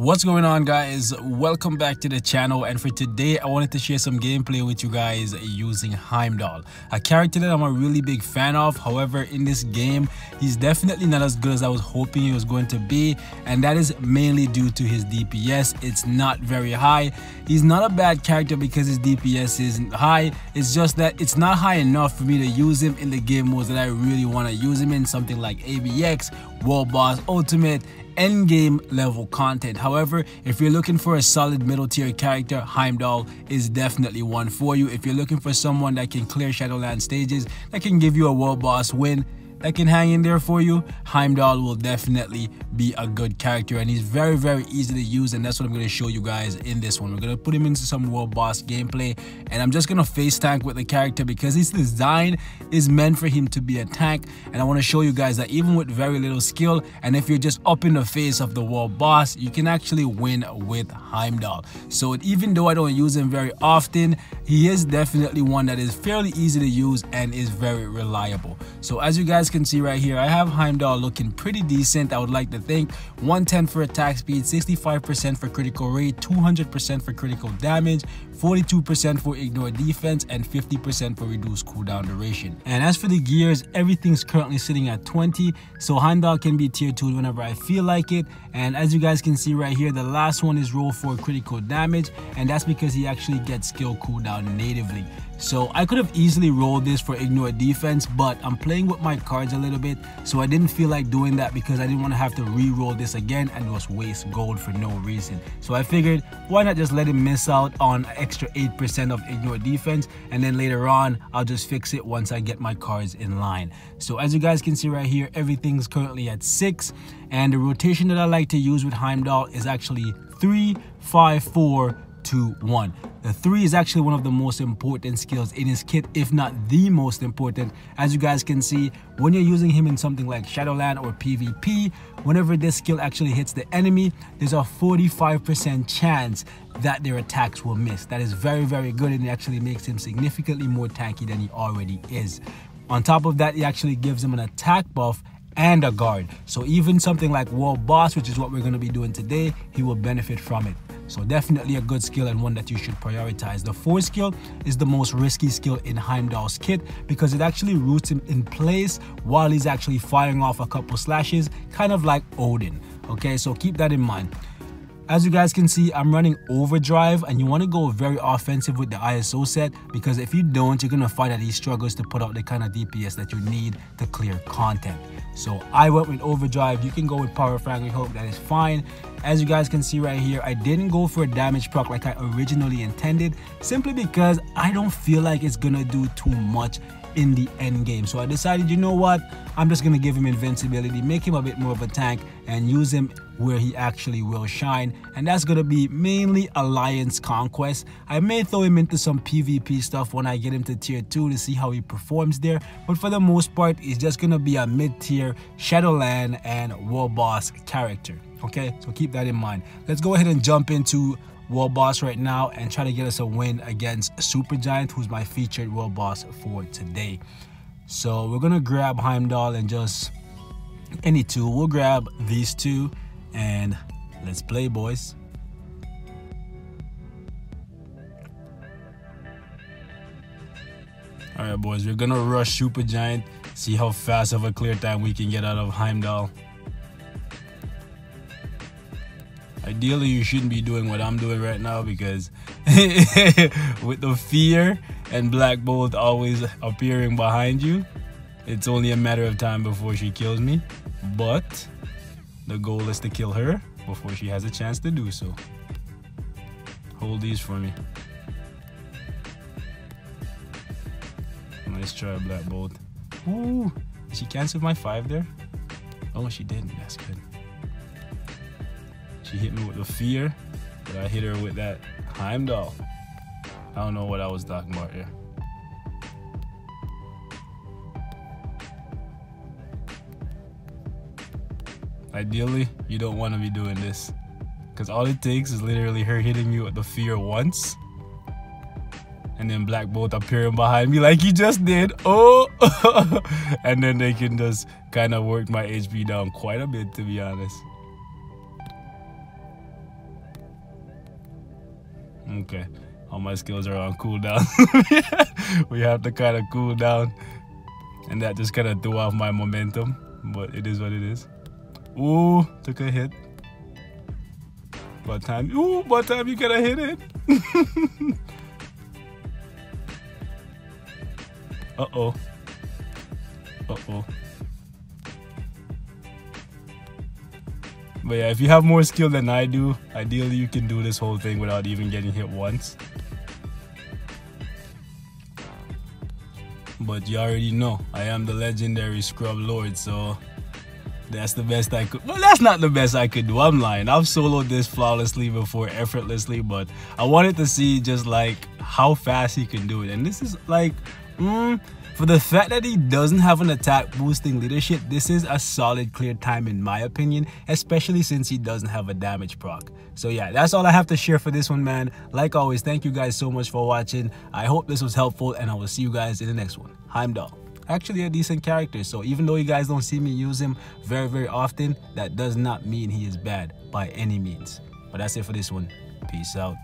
What's going on, guys? Welcome back to the channel, and for today I wanted to share some gameplay with you guys using Heimdall, a character that I'm a really big fan of. However, in this game he's definitely not as good as I was hoping he was going to be, and that is mainly due to his DPS. It's not very high. He's not a bad character because his DPS isn't high. It's just that it's not high enough for me to use him in the game modes that I really want to use him in, something like ABX, World Boss, Ultimate, endgame level content. However, if you're looking for a solid middle tier character, Heimdall is definitely one for you. If you're looking for someone that can clear Shadowland stages, that can give you a world boss win, that can hang in there for you, Heimdall will definitely be a good character, and he's very easy to use, and that's what I'm going to show you guys in this one. We're going to put him into some world boss gameplay, and I'm just going to face tank with the character because his design is meant for him to be a tank, and I want to show you guys that even with very little skill, and if you're just up in the face of the world boss, you can actually win with Heimdall. So even though I don't use him very often, he is definitely one that is fairly easy to use and is very reliable. So as you guys can see right here, I have Heimdall looking pretty decent. I would like to think 110 for attack speed, 65% for critical rate, 200% for critical damage, 42% for ignore defense, and 50% for reduced cooldown duration. And as for the gears, everything's currently sitting at 20, so Heimdall can be tier 2 whenever I feel like it. And as you guys can see right here, the last one is roll for critical damage, and that's because he actually gets skill cooldown natively. So I could have easily rolled this for ignore defense, but I'm playing with my cards a little bit, so I didn't feel like doing that because I didn't want to have to re-roll this again and just waste gold for no reason. So I figured, why not just let him miss out on extra 8% of ignore defense, and then later on I'll just fix it once I get my cards in line. So as you guys can see right here, everything's currently at 6, and the rotation that I like to use with Heimdall is actually 3, 5, 4, 2, 1. The 3 is actually one of the most important skills in his kit, if not the most important. As you guys can see, when you're using him in something like Shadowland or PvP, whenever this skill actually hits the enemy, there's a 45% chance that their attacks will miss. That is very good, and it actually makes him significantly more tanky than he already is. On top of that, it actually gives him an attack buff and a guard. So even something like World Boss, which is what we're going to be doing today, he will benefit from it. So definitely a good skill and one that you should prioritize. The 4 skill is the most risky skill in Heimdall's kit because it actually roots him in place while he's actually firing off a couple slashes, kind of like Odin. Okay, so keep that in mind. As you guys can see, I'm running overdrive, and you want to go very offensive with the ISO set because if you don't, you're going to find that he struggles to put out the kind of DPS that you need to clear content. So I went with overdrive. You can go with power fragment hope, that is fine. As you guys can see right here, I didn't go for a damage proc like I originally intended, simply because I don't feel like it's gonna do too much in the end game. So I decided, you know what, I'm just gonna give him invincibility, make him a bit more of a tank, and use him where he actually will shine, and that's gonna be mainly Alliance Conquest. I may throw him into some PvP stuff when I get him to tier 2 to see how he performs there, but for the most part, he's just gonna be a mid-tier Shadowland and World Boss character. Okay, so keep that in mind. Let's go ahead and jump into World Boss right now and try to get us a win against Supergiant, who's my featured World Boss for today. So we're gonna grab Heimdall and just any two. We'll grab these two and let's play, boys. Alright, boys, we're gonna rush Supergiant, see how fast of a clear time we can get out of Heimdall. Ideally, you shouldn't be doing what I'm doing right now because with the fear and Black Bolt always appearing behind you, it's only a matter of time before she kills me. But the goal is to kill her before she has a chance to do so. Hold these for me. Nice try, Black Bolt. Ooh, did she cancel my 5 there? Oh, she didn't. That's good. She hit me with the fear, but I hit her with that Heimdall. I don't know what I was talking about here. Ideally, you don't want to be doing this because all it takes is literally her hitting me with the fear once, and then Black Bolt appearing behind me like he just did. Oh, and then they can just kind of work my HP down quite a bit, to be honest. Okay, all my skills are on cooldown. We have to kind of cool down, and that just kind of threw off my momentum, but it is what it is. Ooh, took a hit. What time? Ooh, what time you gotta hit it? Uh-oh. Uh-oh. But yeah, if you have more skill than I do, ideally you can do this whole thing without even getting hit once. But you already know, I am the legendary Scrub Lord, so that's the best I could. Well, that's not the best I could do. I'm lying. I've soloed this flawlessly before, effortlessly, but I wanted to see just like how fast he can do it. And this is like, for the fact that he doesn't have an attack boosting leadership, this is a solid clear time in my opinion, especially since he doesn't have a damage proc. So yeah, that's all I have to share for this one, man. Like always, thank you guys so much for watching. I hope this was helpful, and I will see you guys in the next one. Heimdall. Actually a decent character, so even though you guys don't see me use him very often, that does not mean he is bad by any means. But that's it for this one. Peace out.